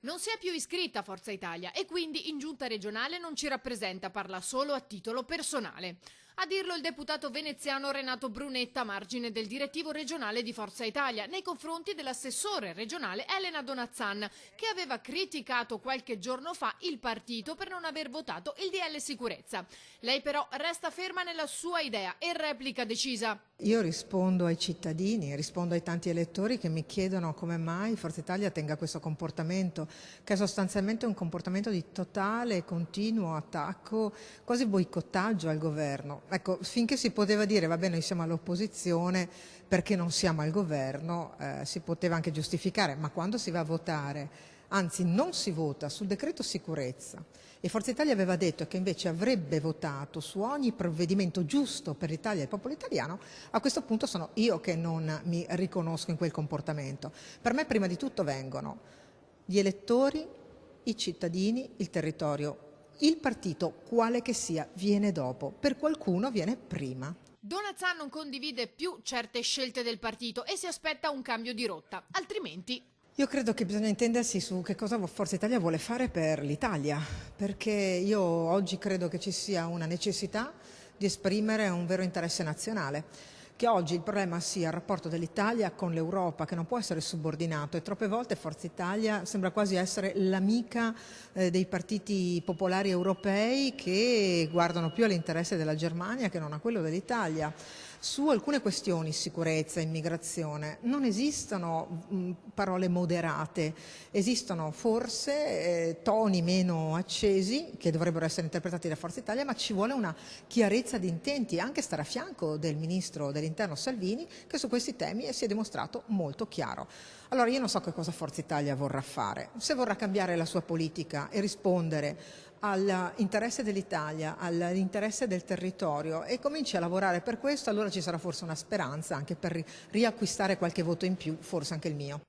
Non si è più iscritta a Forza Italia e quindi in giunta regionale non ci rappresenta, parla solo a titolo personale. A dirlo il deputato veneziano Renato Brunetta, a margine del direttivo regionale di Forza Italia, nei confronti dell'assessore regionale Elena Donazzan, che aveva criticato qualche giorno fa il partito per non aver votato il DL Sicurezza. Lei però resta ferma nella sua idea e replica decisa. Io rispondo ai cittadini, rispondo ai tanti elettori che mi chiedono come mai Forza Italia tenga questo comportamento, che è sostanzialmente un comportamento di totale e continuo attacco, quasi boicottaggio al governo. Ecco, finché si poteva dire va bene, noi siamo all'opposizione perché non siamo al governo, si poteva anche giustificare, ma quando si va a votare, anzi non si vota sul decreto sicurezza e Forza Italia aveva detto che invece avrebbe votato su ogni provvedimento giusto per l'Italia e il popolo italiano, a questo punto sono io che non mi riconosco in quel comportamento. Per me prima di tutto vengono gli elettori, i cittadini, il territorio. Il partito, quale che sia, viene dopo, per qualcuno viene prima. Donazzan non condivide più certe scelte del partito e si aspetta un cambio di rotta, altrimenti... Io credo che bisogna intendersi su che cosa Forza Italia vuole fare per l'Italia, perché io oggi credo che ci sia una necessità di esprimere un vero interesse nazionale, che oggi il problema sia il rapporto dell'Italia con l'Europa, che non può essere subordinato e troppe volte Forza Italia sembra quasi essere l'amica dei partiti popolari europei che guardano più all'interesse della Germania che non a quello dell'Italia. Su alcune questioni, sicurezza, immigrazione, non esistono parole moderate, esistono forse toni meno accesi che dovrebbero essere interpretati da Forza Italia, ma ci vuole una chiarezza di intenti, anche stare a fianco del Ministro dell'Interno Salvini, che su questi temi si è dimostrato molto chiaro. Allora io non so che cosa Forza Italia vorrà fare, se vorrà cambiare la sua politica e rispondere all'interesse dell'Italia, all'interesse del territorio e cominci a lavorare per questo, allora ci sarà forse una speranza anche per riacquistare qualche voto in più, forse anche il mio.